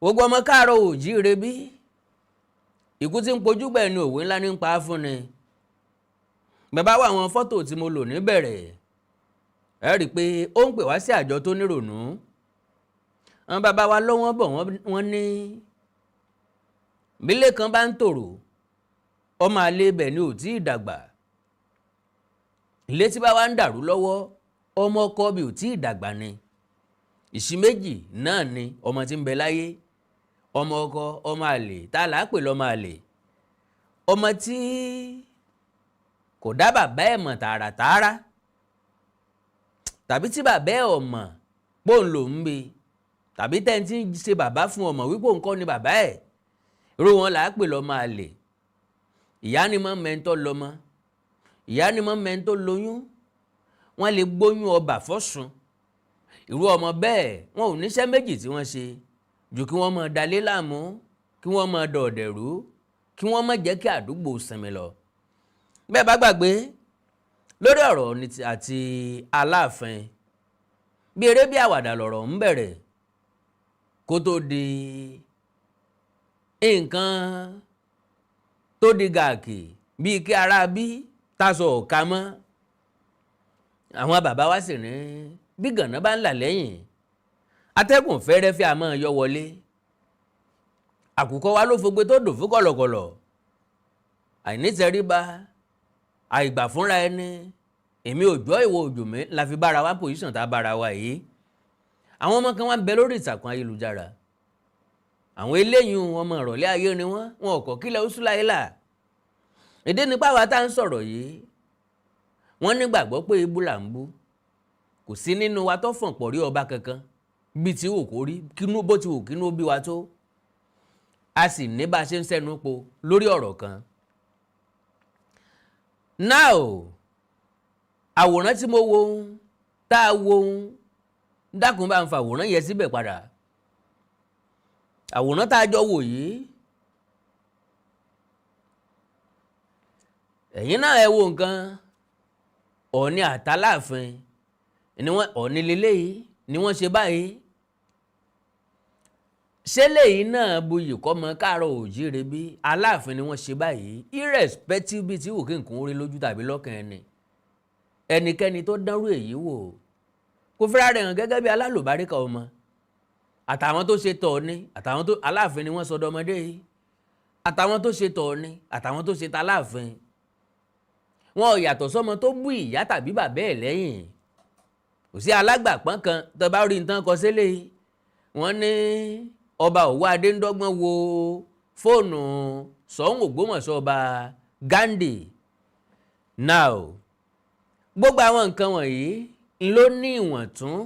gbogbo ọmọ káàárọ̀ oòjíire bí ikú tí ń pojú gbẹ̀ ni òwe ńlá ní ń pa á fún ni. bàbá wa àwọn fọ́tò tí mo lò níbẹ̀rẹ̀ ẹ rí i pé ó ń pè wá sí àjọ tó nírònú. àwọn bàbá wa lọ́wọ́ bọ̀ wọ́n ní bílé kan bá ń tòrò ọmọ àlè ibẹ̀ ni ò tí ì dàgbà. ilé tí bá wa ń dàrú lọ́wọ́ ọmọ ọkọ bí ò tí ì dàgbà ni. ìṣí méjì náà ni ọmọ tí ń bẹ láyé, ọmọ ọkọ ọmọ àlè tá a là á pè lọ́mọ àlè. ọmọ tí kò dá bàbá ẹ̀ mọ̀ tààràtààrà tàbí tí bàbá ẹ̀ ò mọ̀ pòun ló ń bí tàbí tẹ́ntì ń ṣe bàbá fún ọmọ wípé òun kọ́ ni bàbá ẹ̀, irú wọn là á pè lọ́mọ àlè. ìyá ni mọ́ mẹ́ńtọ́ lọ́mọ, ìyá ni mọ́ mẹ́ńtọ́ lóyún, wọ́n lè gbóyún ọba fọ́sùn. irú ọmọ bẹ́ẹ̀ wọn ò níṣẹ́ méjì tí wọ́n ṣe ju kí wọ́n máa dalé láàmú, kí wọ́n máa dọ̀ọ̀dẹ̀rú, kí wọ́n má jẹ́ kí àdúgbò sinmi lọ. bẹ́ẹ̀ bá gbàgbé lórí ọ̀rọ̀ Ooni àti Aláàfin, bí eré bí àwàdà lọ̀rọ̀ ń bẹ̀rẹ̀ kó tó di nǹkan tó di gàkì bíi kí ara bí taṣọ ọ̀ka mọ́. àwọn bàbá wa sì ní bí gànà bá ń là lẹ́yìn atẹ́gùn fẹ́rẹ́ fi àmọ́ yọ wọlé. àkùkọ wa ló fogbe tó dùn fún kọ̀lọ̀kọ̀lọ̀. àìnítẹríba, àìgbà fúnra ẹni, èmi òjò ìwọ òjò mi la fi bára wa pòsíṣàn tá a bára wa yìí. àwọn ọmọ kan wá ń bẹ lórí ìtàkùn ayélujára. àwọn eléyìí ọmọ ìrọ̀lẹ́ ayé ni wọn ò kọ́ kílẹ̀ oṣù láyélà. èdè nípa wa tá à ń sọ̀rọ̀ yìí wọ́n nígbàgbọ́ pé ibú là ń bú. kò sí nínú wa tó fọ̀n pọ̀ rí ọba kankan bíi tí wò kó rí bó ti wò kínú bí wa tó. a sì ní bá a ṣe ń sẹ́nu po lórí ọ̀rọ̀ kan. now àwòrán tí mo wo tá a wo dákun bá ń fa àwòrán yẹn síbẹ̀ padà. àwòrán tá a jọ wò yìí ẹ̀yin náà ẹ wo nǹkan. Ọọ̀ni àtàláàfin ni wọ́n Ọọ̀ni lélẹ́yìí ni wọ́n ṣe báyìí. ṣé lèyí náà buyì kọ́mọ káàárọ̀ oòjíire bí Aláàfin ni wọ́n ṣe báyìí irrespective bí tí wò kí nǹkan orí lójú tàbí lọ́kàn ẹni. ẹnikẹ́ni tó dánrú èyí wò kò fẹ́ra rẹ̀ hàn gẹ́gẹ́ bí alálùbáríkà ọmọ. àtàwọn tó ṣe tọ̀ọ̀ni àtàwọn tó Aláàfin ni wọ́n sọdọ̀ ọmọdé yìí. àtàwọn tó ṣe tọ̀ọ̀ni àtàwọn tó ṣe tAláàfin. wọn ò yàtọ̀ sọ́mọ tó bú ìyá tàbí bàbá ẹ̀ lẹ́yìn. kò sí alágbàpọ́n kan tó bá rí nǹkan kọ sílẹ̀ yìí. wọ́n ní ọba Òwò Adé ń dọ́gbọ́n wo fóònù Ṣọ̀ún Ògbómọ̀ṣọ́ ọba Ghandi. now gbogbo àwọn nǹkan wọ̀nyí ló ní ìwọ̀ntún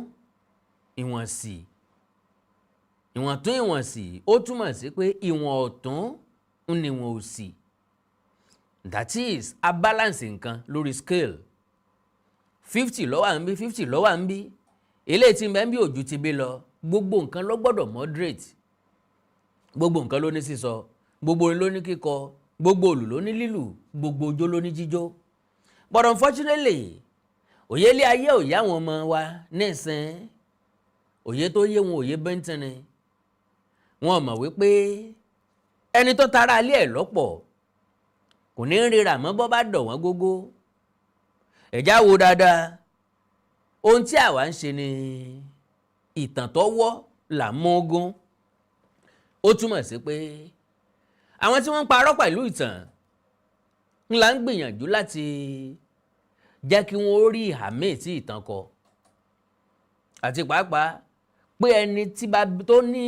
ìwọ̀nsì. ìwọ̀ntún ìwọ̀nsì ó túmọ̀ sí pé ìwọ̀n ọ̀tún ni ìwọ̀n òsì. that is a balance nǹkan lórí scale. 50 ló wà ń bí 50 ló wà ń bí eléyìí tí ń bẹ ń bí ojú ti bí lọ. gbogbo nǹkan ló gbọ́dọ̀ moderate. gbogbo nǹkan ló ní sísọ, gbogbo orin ló ní kíkọ, gbogbo òlù ló ní lílù, gbogbo ojó ló ní jíjó. but unfortunately òye ilé ayé ò yá àwọn ọmọ wa nísìn. òye tó yé wọn òye bẹ́ńtìn ni. wọn mọ̀ wípé ẹni tó tara alẹ́ ẹ̀ lọ́pọ̀ kò ní ríra mọ́ bọ́ bá dọ̀ wọ́n gógó. ẹ̀já wo dáadáa ohun tí àwa ń ṣe ni ìtàn tó wọ́ là ń mọ́gún. ó túmọ̀ sí pé àwọn tí wọ́n ń parọ́ pẹ̀lú ìtàn ńlá ń gbìyànjú láti jẹ́ kí wọ́n rí ìhà míì tí ìtàn kọ. àti pàápàá pé ẹni tó ní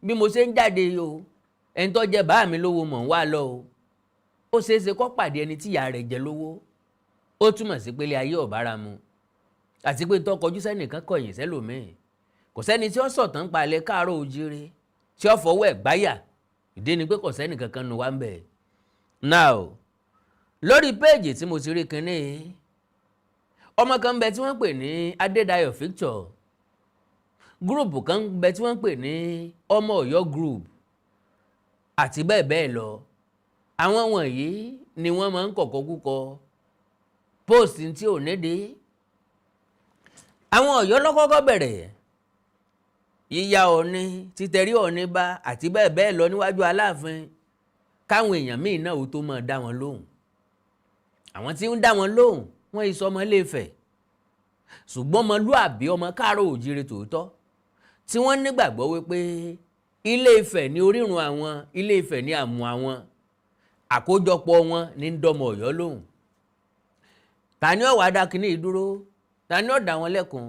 bí mo ṣe ń jáde o ẹni tó jẹ bàá mi lówó mọ̀ ń wá lọ o ó ṣeéṣe kó pàdé ẹni tí ìyá rẹ̀ jẹ lówó. ó túmọ̀ sí pé ilé ayé ò bára mu àti pé tó kọjú sẹ́nìkan kọ̀yìn sẹ́lòmíì. kò sẹ́ni tí ó sọ̀tàn pa alẹ́ káàárọ̀ oòjíire tí ó fọwọ́ ẹ̀ gbáyà. ìdí ni pé kò sẹ́nì kankan nu wá ń bẹ̀. now lórí péèjì tí mo ti rí kinní ọmọ kan ń bẹ tí wọ́n pè ní Adédayọ̀ Victor. gúrùpù kan ń bẹ tí wọ́n pè ní Ọmọ Ọ̀yọ́ group àti bẹ́ẹ̀ bẹ́ẹ̀ lọ. àwọn wọ̀nyí ni wọ́n máa ń kọ̀kọ́ kúkọ post tí ò nídìí. àwọn Ọ̀yọ́ ló kọ́kọ́ bẹ̀rẹ̀ yíyá Ọọ̀ni títẹrí Ọọ̀ni bá àti bẹ́ẹ̀ bẹ́ẹ̀ lọ níwájú Aláàfin káwọn èèyàn míì náà ó tó máa dá wọn lóhùn. Àwọn tí ń dá wọn lóhùn wọ́n ìsọ ọmọ Ilé-Ifẹ̀ ṣùgbọ́n ọmọlúàbí ọmọ káàárọ̀ òjíire tòótọ́ tí wọ́n nígbàgbọ́ wípé Ilé-Ifẹ̀ ní orírun àwọn, Ilé-Ifẹ̀ ní àmù àwọn, àkójọpọ̀ wọn ní ń dọ́mọ Ọ̀yọ́ lóhùn. Ta ni ó wá dá kinní ìdúró? Ta ni ó dá wọn lẹ́kun?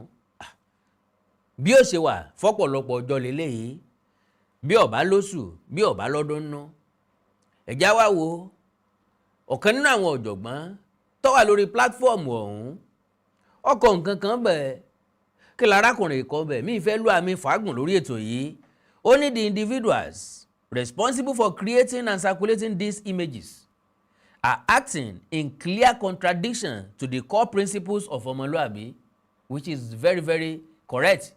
Bí ó ṣe wà fọ́pọ̀lọpọ̀ ọjọ́ lélẹ́yìí, bí ọ̀bá lóṣù, bí ọ̀bá lọ́dún nú. Ẹ̀já wá wo ọ̀kan nínú àwọn ọ̀jọ̀gbọ́n tó wà lórí pílátífọ́ọ̀mù ọ̀hún, ọkọ̀ nǹkan kan bẹ̀ kí lárákùnrin kan bẹ̀ mí fẹ́ lú àmì fàágùn lórí ètò yìí. Ó ní the individuals responsible for creating and circulating these images are acting in clear contradiction to the core principles of ọmọlúàbí, which is very very correct.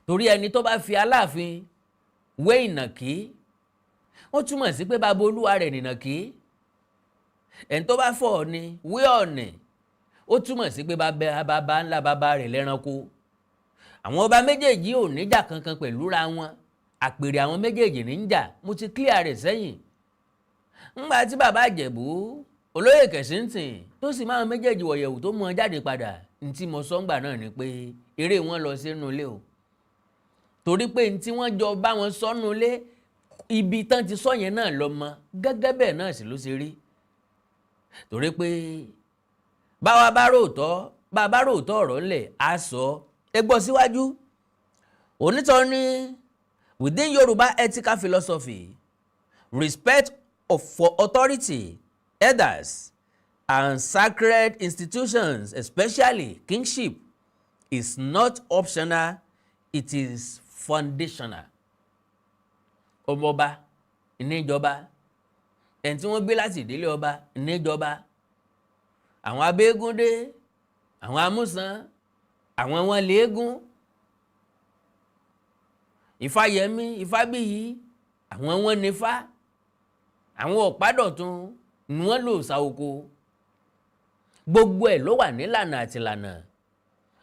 Torí ẹni tó bá fi Aláàfin wé ìnàkí, ó túmọ̀ sí pé bàbá olúwa rẹ̀ nìnàkí. Ẹni tó bá fọ̀ Ọọ̀ni wé Ọọ̀nì, ó túmọ̀ sí pé bàbá ńlá bàbá rẹ̀ lẹ́ranko. Àwọn ọba méjèèjì ò níjà kankan pẹ̀lú ra wọn, àpèrè àwọn méjèèjì ní ń jà, mo ti clear rẹ̀ sẹ́yìn. Ńgbà tí bàbá Ìjẹ̀bú olóyè Kẹ̀sìntìn tó sì máa méjèèjì wọ̀yẹ̀wò tó mú wọn jáde padà, ní tí mo sọ ńgbà náà ni pé eré wọn lọ sínú ilé o. Torí pé ní tí wọ́n jọ bá wọn sọ́nù ilé, ibi tán ti sọ yẹn náà lọ mọ gẹ́gẹ́ bẹ́ẹ̀ náà sì ló ṣe rí. Torí pé báwa bá róòtọ́ ọ̀rọ̀ ńlẹ̀ á sọ. Ẹ gbọ́ síwájú. Onítọ̀ ní within Yorùbá ethical philosophy, respect for authority, elders, and sacred institutions, especially kingship, is not optional, it is foundational. Ọmọọba ìníjọba, ẹni tí wọ́n gbé láti ìdílé ọba ìníjọba, àwọn abẹ́gúndé, àwọn amúsàn, àwọn wọn léégún, Ifáyẹmí, Ifábíyì, àwọn wọn nífá, àwọn Ọ̀pádọ̀tun ni wọ́n lò sáoko. Gbogbo ẹ̀ ló wà nílànà àtìlànà.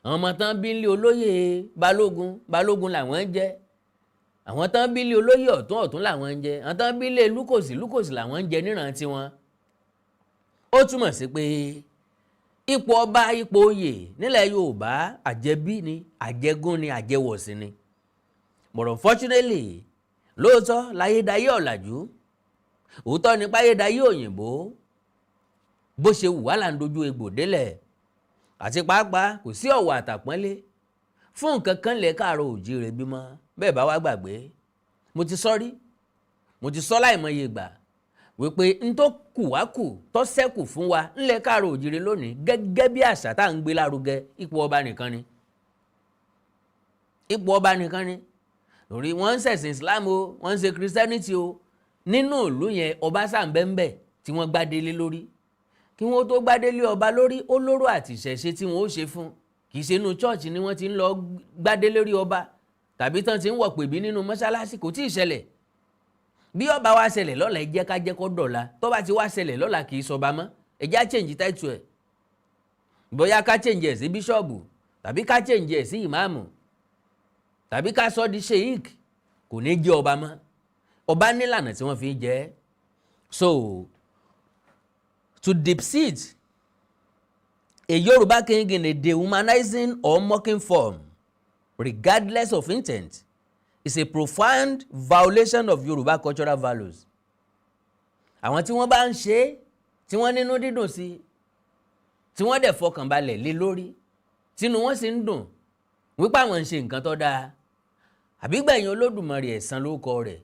Àwọn ọmọ tán bí nílé olóyè Balógun làwọn ń jẹ́. Àwọn tán bí nílé olóyè Ọ̀tún làwọn ń jẹ́. Àwọn tán bí nílé Lúkòsì làwọn ń jẹ níran tiwọn. Ó túmọ̀ sí pé ipò ọba, ipò oyè nílẹ̀ Yorùbá àjẹbí ni, àjẹgún ni, àjẹwọ̀sí ni. But unfortunately, lóòótọ́ láyédáyé ọ̀làjú, òótọ́ nípa ayédáyé òyìnbó, bó ṣe wù wá là ń dojú egbò délẹ̀. Àti pàápàá kò sí ọ̀wọ̀ àtàpọ́nlé fún nǹkan kan lẹ̀ káàárọ̀ òjíire bímọ. Bẹ́ẹ̀ bá wá gbàgbé, mo ti sọ rí, mo ti sọ láìmọye ìgbà wípé n tó kù wá kù tó ṣẹ́kù fún wa ńlẹ̀ káàárọ̀ òjíire lónìí gẹ́gẹ́ bí àṣà tá à ń gbé lárugẹ, ipò ọba nìkan ni. Ipò ọba nìkan ni. Lórí wọ́n ń ṣẹ̀sìn Islam o, wọ́n ń ṣe Christianity o, nínú ìlú yẹn ọba sàǹbẹ́ńbẹ́ tí wọ́n gbádélé lórí. Kí wọ́n tó gbádélé ọba lórí, ó lóró àti ìṣẹ̀ṣe tí wọ́n ó ṣe fún. Kì í ṣe inú chọ́ọ̀chì ni wọ́n ti ń lọ gbádé lórí ọba, tàbí tán ti ń wọ̀ pèbí nínú mọ́ṣáláṣí, kò tí ì ṣẹlẹ̀. Bí ọba wá ṣẹlẹ̀ lọ́la, ẹ jẹ́ ká jẹ́ kó dọ̀la. Tó bá ti wá ṣẹlẹ̀ lọ́la kì í sọba mọ́, ẹ jẹ́ á change title ẹ̀. Bóyá ká change ẹ̀ sí bíṣọ̀bù, tàbí ká change ẹ̀ sí ìmáàmù, tàbí ká sọ di sheik, kò ní jẹ́ ọba mọ́. Ọba nílànà tí wọ́n fi ń jẹ́. So to depict a Yoruba king in a dehumanizing or mocking form, regardless of intent, is a profound violation of Yoruba cultural values. Àwọn tí wọ́n bá ń ṣe, tí wọ́n nínú dídùn sí, tí wọ́n dẹ̀ fọkànbalẹ̀ lé lórí, tínú wọ́n sì ń dùn wípé àwọn ń ṣe nǹkan tó dáa, àbí gbẹ̀yìn Olódùmarè ẹ̀san ló kọ rẹ̀.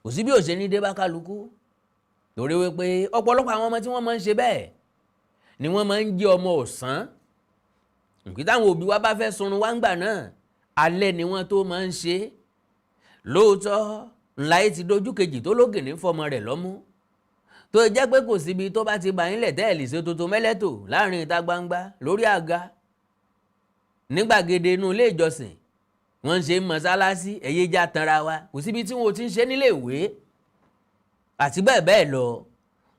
Kò sí bí ó ṣe ní dé bá kálukú. Torí wípé ọ̀pọ̀lọpọ̀ àwọn ọmọ tí wọ́n máa ń ṣe bẹ́ẹ̀ ni wọ́n máa ń jẹ́ ọmọ ọ̀sán. Nǹkan táwọn òbí wa bá fẹ́ sunrun wá ń gbà náà, alẹ́ ni wọ́n tó máa ń ṣe. Lóòótọ́ ńlá yìí ti dojú kejì tó lógè ní fọmọ rẹ̀ lọ́mú. Tó jẹ́ pé kò síbi tó bá ti bá yín lẹ̀ tẹ́ẹ̀lì ṣe tuntun mẹ́lẹ́tò láàrin ìta gbangba lórí àga. Ní gbàgede inú ilé ìjọsìn, wọ́n ń ṣe mọ́sálásí, ẹ̀yẹ já tanra wa. Kò síbi tí wọ́n ti ń ṣe nílé ìwé. Àti bẹ́ẹ̀ bẹ́ẹ̀ lọ.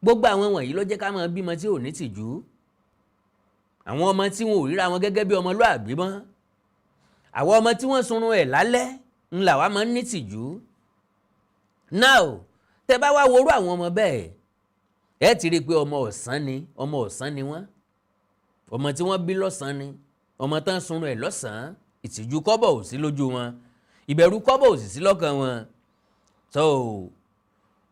Gbogbo àwọn wọ̀nyí ló jẹ́ ká máa bímọ tí ò ní tìjú. Àwọn ọmọ tí wọn ò ríra wọn gẹ́gẹ́ bí ọmọlúàbí mọ́. àwọn ọmọ tí wọ́n sunrun ẹ̀ lálẹ́ ńlá wa máa ń ní tìjú. now tẹ bá wá worú àwọn ọmọ bẹ́ẹ̀ ẹ ti rí i pé ọmọ ọ̀sán ni wọ́n, ọmọ tí wọ́n bí lọ́sàn-án ni, ọmọ tán sunrun ẹ̀ lọ́sàn-án, ìtìjú kọ́bọ̀ ò sí lójú wọn, ìbẹ̀rù kọ́bọ̀ ò sì sí lọ́kàn wọn. So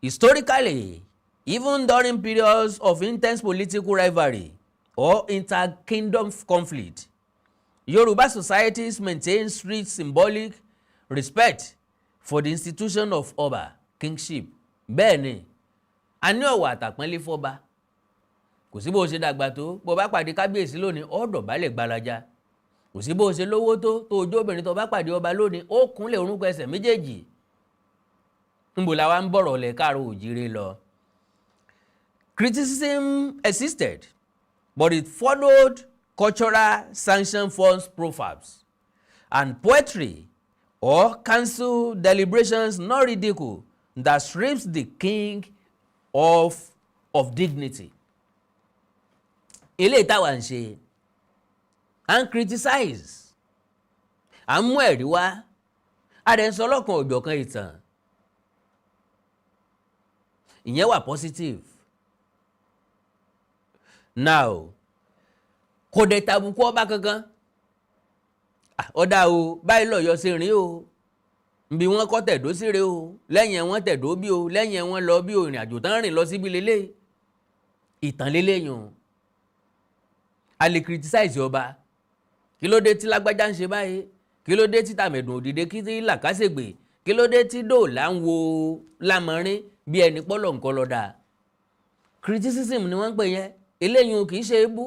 historically, even during periods of intense political rivalry or inter-kingdom conflict, Yoruba societies maintain strict symbolic respect for the institution of Ọba kingship. Bẹ́ẹ̀ ni, a ní ọ̀wọ̀ àtàpọ́nlé fọ́ba. Kò sí bó ṣe dàgbà tó, bó bá pàdé kábíyèsí lónìí, ó dọ̀bálẹ̀ gbalaja. Kò sí bó ṣe lówó tó ojú obìnrin tó bá pàdé ọba lónìí, ó kúnlẹ̀ orúnkọ ẹsẹ̀ méjèèjì. Níbo la wá ń bọ̀rọ̀ lẹ̀ káàrọ̀ òjíire lọ. Criticism existed, but it followed cultural sanction false proverbs and poetry or council deliberations not ridicule that strips the king of dignity. Eléyìí táwa ń ṣe, and criticize, à ń mú ẹ̀rí wá, a dẹ̀ ń sọ lọ́kan òjọ̀kan ìtàn. Ìyẹn wà positive. Now, kò dẹ̀ tàbùkù ọba kankan. Ọ̀dà o, báyìí lọ́yọ̀ ṣe rìn o, nbí wọ́n kọ́ tẹ̀dó síre o, lẹ́yìn ẹ̀ wọ́n tẹ̀dó bí o, lẹ́yìn ẹ̀ wọ́n lọ bí o, ìrìn àjò tán rìn lọ síbi lélẹ̀. Ìtàn lélẹ́yìn. A lè criticize ọba. Kí ló dé tí lágbájá ń ṣe báyìí? Kí ló dé tí tàmẹ̀dùn òdìdé kí tí làkàṣègbè? Kí ló dé tí dòòlà ń wo lámọrin bí ẹni pọ́lọ̀ nǹkan lọ́dà? Criticism ni wọ́n ń pè yẹn. Eléyìí kì í ṣe ébú.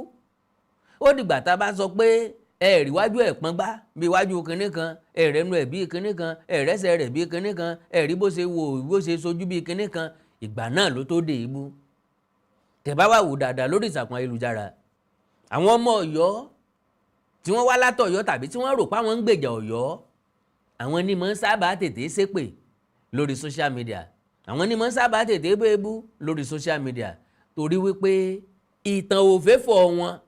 Ó dìgbà tá a bá sọ pé ẹ̀rí wájú ẹ̀ pọ́n gbá bí wájú kinní kan, ẹ̀rẹ́nu ẹ̀ bí kinní kan, ẹ̀rẹ́sẹ̀ rẹ̀ bí kinní kan, ẹ̀rí bó ṣe wò bó ṣe sojú bí kinní kan, ìgbà náà ló tó dé ibú. Tẹ́ bá wà wò dáadáa lórí ìtàkùn ayélujára, àwọn ọmọ Ọ̀yọ́ tí wọ́n wá látọ̀yọ́ tàbí tí wọ́n rò pé àwọn ń gbèjà Ọ̀yọ́, àwọn ni mọ̀ ń sábà tètè ṣépè lórí social media, àwọn ni mọ̀ ń sábà tètè bébú lórí social media, torí wípé ìtàn òféfọ̀ wọn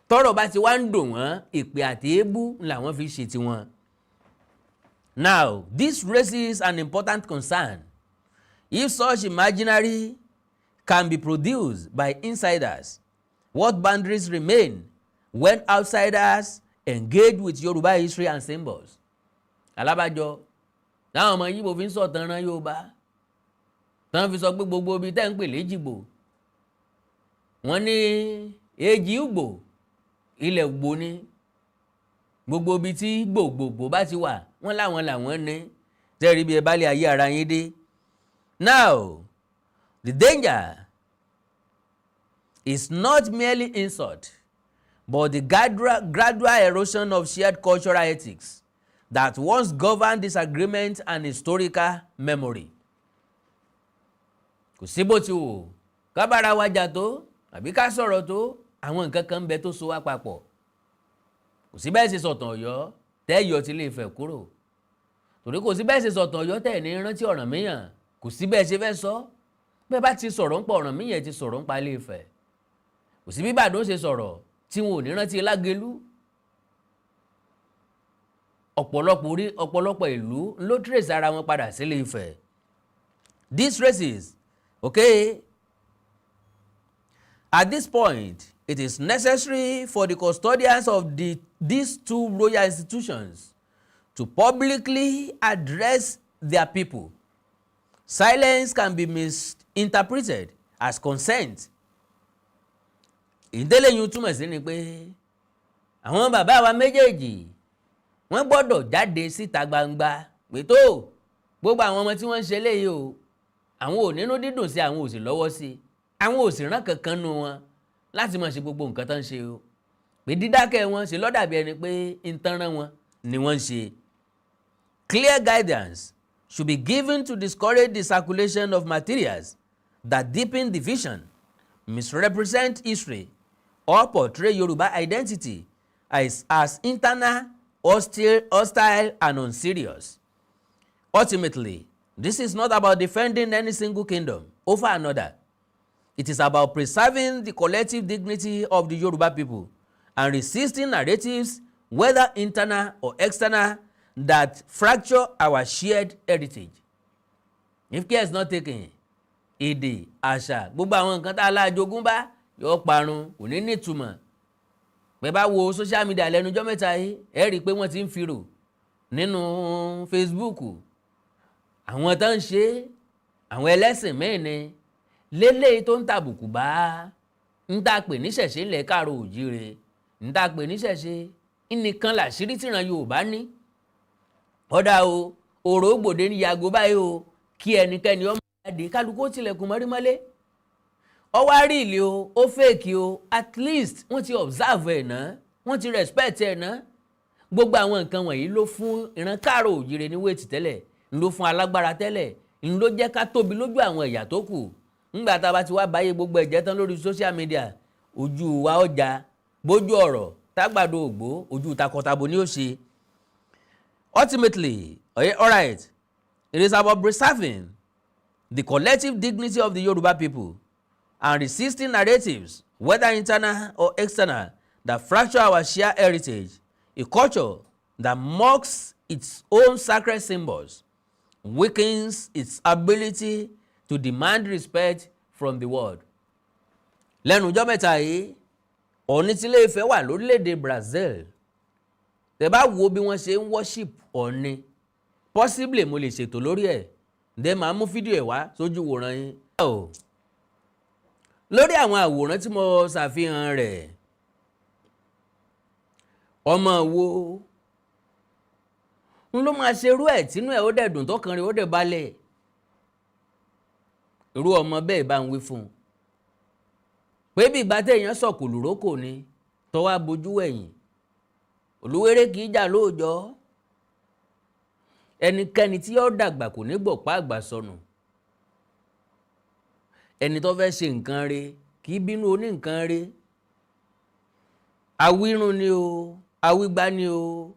tọ́rọ̀ bá ti wá ń dùn wọ́n, ìpè àti èébú làwọn fi ṣe tiwọn. Now, this raises an important concern. If such imaginary can be produced by insiders, what boundaries remain when outsiders engage with Yoruba history and symbols? Alábàjọ, táwọn ọmọ Yíbò fi ń sọ̀tàn ran Yorùbá, táwọn fi sọ pé gbogbo ibi tẹ́ ń pè léjìgbò, wọ́n ní èjì Ùgbò, ilẹ̀ Ùgbò ni, gbogbo ibi tí gbògbògbò bá ti wà, wọ́n láwọn làwọn ní, tẹ́rí bí ẹ bá lè ayé ara yín dé. Now, the danger is not merely insult, but the gradual erosion of shared cultural ethics that once governed disagreement and historical memory. Kò sí bó ti wò ká bára wa jà tó àbí ká sọ̀rọ̀ tó, àwọn nǹkan kan ń bẹ tó so wá papọ̀. Kò sí bẹ́ẹ̀ ṣe sọ̀tàn Ọ̀yọ́ tẹ́ yọ ti Ilé Ifẹ̀ kúrò, torí kò sí bẹ́ẹ̀ ṣe sọ̀tàn Ọ̀yọ́ tẹ́ ní rántí Ọ̀rànmíyàn, kò sí bẹ́ẹ̀ ṣe fẹ́ sọ. Bẹ́ẹ̀ bá ti sọ̀rọ̀ ń pa Ọ̀rànmíyàn ti sọ̀rọ̀ ń pa Ilé Ifẹ̀. Kò sí bí Ìbàdàn ṣe sọ̀rọ̀ tí wọn ò ní rántí Lágelú. Ọ̀pọ̀lọpọ̀ ìlú ló trace ara wọn padà sí Ilé Ifẹ̀. These races, okay, at this point, it is necessary for the custodians of these two royal institutions to publicly address their people. Silence can be misinterpreted as consent. Ìdélẹ́yìn túmọ̀ sí ni pé àwọn bàbá wa méjèèjì wọ́n gbọ́dọ̀ jáde síta gbangba pé tó gbogbo àwọn ọmọ tí wọ́n ń ṣe léyìí o, àwọn ò nínú dídùn sí, àwọn ò sì lọ́wọ́ sí, àwọn ò sì rán kankan nù wọn láti máa ṣe gbogbo nǹkan tó ń ṣe o, pé dídákẹ́ wọn ṣe ló dàbí ẹni pé ń tán rán wọn ni wọ́n ń ṣe. Clear guidance should be given to discourage the circulation of materials that deepen division, misrepresent history, or portray Yoruba identity as internal, hostile, and unserious. Ultimately, this is not about defending any single kingdom over another. It is about preserving the collective dignity of the Yoruba people and resisting narratives whether internal or external, that fracture our shared heritage. If care is not taken, èdè, àṣà, gbogbo àwọn nǹkan tá a lájogún bá yóò parun, kò ní nítumọ̀. Bẹ́ẹ̀ bá wo social media lẹ́nujọ́ mẹ́ta yìí, ẹ rí i pé wọ́n ti ń firò nínú Facebook. Àwọn tó ń ṣe àwọn ẹlẹ́sìn mẹ́rin lélẹ́yìí tó ń tàbùkù bá ń tà pè níṣẹ̀ṣe ńlẹ̀ káàrọ̀ òjíire, ń tà pè níṣẹ̀ṣe nìkan làṣírí tìran Yorùbá ní. Ọ̀dà o, ọ̀rọ̀ ògbòde ní yàgò báyìí o, kí ẹnikẹ́ni ọmọ jáde kálukú ó tilẹ̀kùn mọ́rímọ́lé. Ọwọ́ àríìlì o, ó fèkì o, at least wọ́n ti observe ẹ̀ náà, wọ́n ti respect ẹ̀ náà. Gbogbo àwọn nǹkan wọ̀nyí ló fún ìran káàrọ̀ òjíire ní wéètì tẹ́lẹ̀, ń ló fún alágbára tẹ́lẹ̀, ń ló jẹ́ ká tóbi lójú àwọn ẹ̀yà tó kù. Ńgbà tá a bá ti wá báyé gbogbo ẹ̀jẹ̀ tán lórí social media, ojú wa ọjà, bójú ọ̀rọ̀, tágbàdo ògbó, ojú takọtabo ni ó ṣe. Ultimately, all right, it is about preserving the collective dignity of the Yoruba people and resisting narratives, whether internal or external, that fracture our shared heritage, a culture that mocks its own sacred symbols, weakens its ability to demand respect from the world. Lẹ́nu ọjọ́ mẹ́ta yìí, Ọ̀ọ̀ni tí Ilé-Ifẹ̀ wà lórílẹ̀‐èdè Brazil. Tẹ́ bá wo bí wọ́n ṣe ń worship Ọ̀ọ̀ni, possibly mo lè ṣètò lórí ẹ̀, ǹdẹ́ máa mú fídíò ẹ̀ wá sójú wòran yín. Lórí àwọn àwòrán tí mo ṣàfihàn rẹ̀, ọmọ wo ń ló máa ṣerú ẹ̀ tínú ẹ̀ ó dẹ̀ dùn tọkàn rẹ̀ ó dẹ̀ balẹ̀. Irú ọmọ bẹ́ẹ̀ bá ń wí fún un pé bí ìgbà téèyàn sọ̀kò lùrókò ni tó wá bojú wẹ̀yìn. Olúwéré kì í jà lóòjọ́. Ẹnikẹ́ni tí yóò dàgbà kò ní gbọ̀pá àgbà sọnù. Ẹni tó fẹ́ ṣe nǹkan re kì í bínú oní nǹkan re. Awírun ni o, awígbá ni o,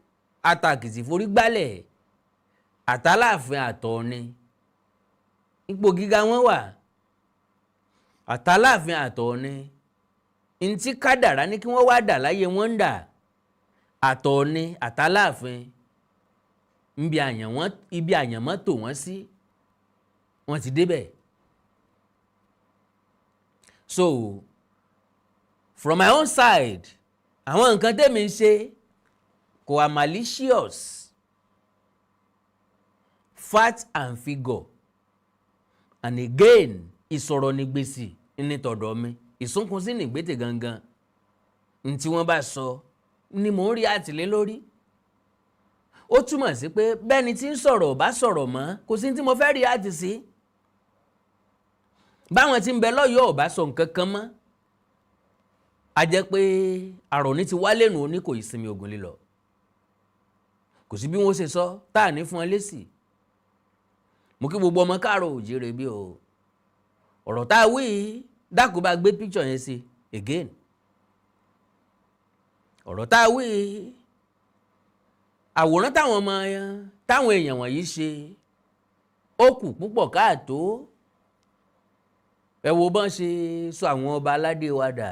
atàkìtì forí gbálẹ̀, àtàláàfin àtọ̀ọ̀ni. Ipò gíga wọn wà. Àtàláàfin àtọ̀ọ̀ni. Ntí kádàrá ní kí wọ́n wá dà láyé wọ́n ń dà. Àtọ̀ọ̀ni àtàláàfin. Ibi àyànmọ́ tò wọ́n sí. Wọ́n ti débẹ̀. So, from my own side, àwọn nǹkan tẹ́mi ń ṣe kò wà malicious, fact and figure. And again, ìsọ̀rọ̀ ní gbèsè ní tọ̀dọ̀ mi, ìsúnkún sí ní gbètè gangan. Ní tí wọ́n bá sọ ni mò ń rí àtìlé lórí. Ó túmọ̀ sí pé bẹ́ni tí ń sọ̀rọ̀ bá sọ̀rọ̀ mọ́, kò sí tí mo fẹ́ rí àti sí. Báwọn tí ń bẹ lọ́yọ̀ọ́ ò bá sọ nǹkan kan mọ́, a jẹ́ pé àròní ti wá lẹ́nu oní kò ìsinmi ogun lílọ. Kò sí bí wọ́n ṣe sọ táà ní fún ọ lésì. Mo kí gbogbo ọmọ káàrọ̀ òjíire bí o. Ọ̀rọ̀ tá a wí dákun bá gbé picture yẹn sí again. Ọ̀rọ̀ tá a wí, àwòrán táwọn èèyàn wọ̀nyí ṣe ó kù púpọ̀ káàtó. Ẹ wo bọ́n ṣe sọ àwọn ọba aládé wa dà.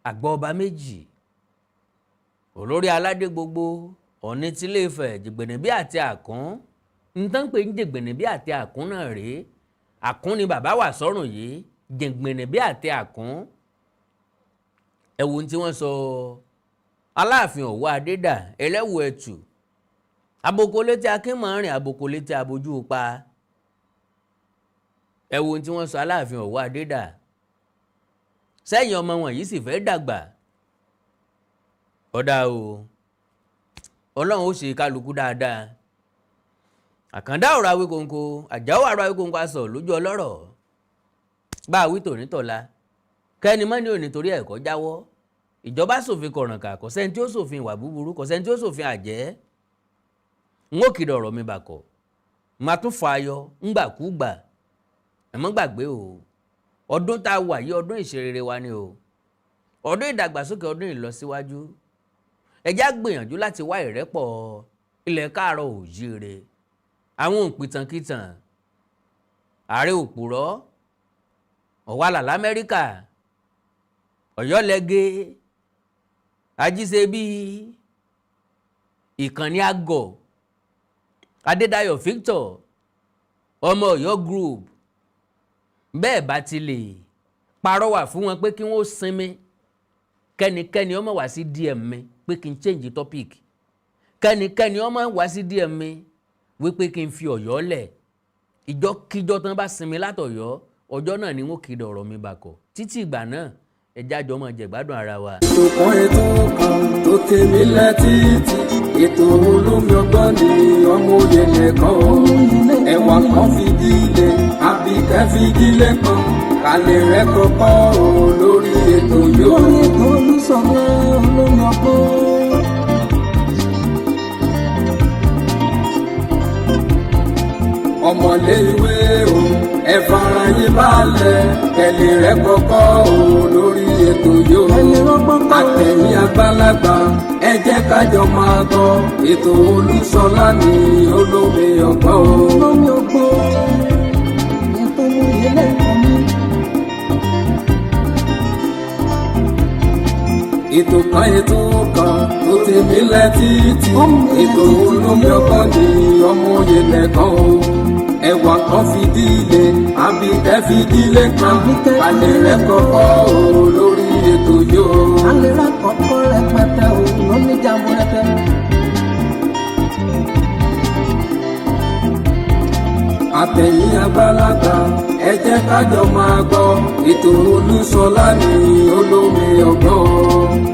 Àgbà ọba méjì, olórí aládé gbogbo, Ọ̀ọ̀ni tí Ilé-Ifẹ̀, Jìgbìnìbí àti Àkún. Nǹkan pé ń Jìgbìnìbí àti Àkún náà rèé. Àkún ni bàbá wà sọ́rùn yìí, Jìgbìnìbí àti Àkún. Ẹ wo ohun tí wọ́n sọ. Aláàfin Ọ̀wọ́ Adédà, ẹlẹ́wù ẹ̀tù. Aboko létí Akínmọ̀rin, aboko létí abojú pa. Ẹ wo ohun tí wọ́n sọ Aláàfin Ọ̀wọ́ Adédà. Sẹ́yìn ọmọ wọn yìí sì fẹ́ dàgbà. Ọ̀dà o, Ọlọ́run ó ṣe kálukú dáadáa. Àkàndá ọ̀rọ̀ Awikonko, àjáwó àrọ̀ Awikonko aṣọ lójú ọlọ́rọ̀. Bá a wí tòní tọ̀la, kẹ́ni mọ́ ní òní torí ẹ̀kọ́ jáwọ́. Ìjọba ṣòfin kọ̀rànkà, kò sẹ́ni tí ó ṣòfin ìwà búburú, kò sẹ́ni tí ó ṣòfin àjẹ́. N ó kìdọ̀ ọ̀rọ̀ mi bàkọ̀. Màá tún fa ayọ̀ ńgbàkúgbà. Ẹ mọ́ gbàgbé o. Ọdún tá a wà yìí ọdún ìṣerere wa ni o. Ọdún ìdàgbàsókè, ọdún ìlọsíwájú. Ẹ já gbìyànjú láti wá ìrẹ́pọ̀ ilẹ̀ káàrọ̀ òjíire. Àwọn òǹpìtànkìtàn, ààrẹ òpùrọ́, ọ̀wàlà l'Amẹ́ríkà, ọ̀yọ́lẹ́gẹ́, ajíṣe bí ìkànnì àgọ̀ Adédayọ̀ Victor ọmọ Ọ̀yọ́ group bẹ́ẹ̀ bá ti lè parọ́wà fún wọn pé kí wọ́n sinmi kẹ́nikẹ́ni ọmọ wá sí DM mi pé kí n change topic kẹ́nikẹ́ni ọmọ wá sí DM mi wípé kí n fi Ọ̀yọ́ lẹ̀ ìjọ́kíjọ́ tán bá sinmi látọ̀yọ́ ọjọ́ náà ni wọ́n kéde ọ̀rọ̀ mi bàkọ̀ títí ìgbà náà ẹja jọ máa jẹ̀gbádùn ara wa. ètò kan tó tèmi létí ètò olómi ọgbọ́n ni ọmọ òye nìkan ẹ̀wà kan fìdí ilé àbíkẹ́ fìdí lẹ́kan kálẹ̀ rẹ̀ kọ́kọ́ lórí ètò yóò. lórí ètò olùsọ̀rọ̀ olómi ọgbọ́n. ọmọlé ìwé o ẹ fara yín balẹ̀ kẹlẹ̀ rẹ̀ kọ́kọ́ lórí ètò yóò. àtẹ̀yìn àgbàlagbà ẹ jẹ́ kájọ máa gbọ́ ètò Olúṣọlá ní olómi ọgbọ́n. olómi ọgbọ́n ètò ìwé lẹ́kọ̀ọ́ mi. ètò kan tó tèmi létí ètò olómi ọgbọ́n ní ọmọ òye nìkan o ẹ̀wà kan fìdí ilé àbíkẹ́ fìdí lẹ́kan alẹ́ rẹ̀ kọ́kọ́ lórí ètò yóò. alẹ́ rẹ̀ kọ́kọ́ rẹpẹtẹ lóní jàmbó rẹpẹ. àtẹ̀yìn àgbàlagbà ẹ jẹ́ kájọ máa gbọ́ ètò Olúṣọlá ní olómi ọgbọ́n.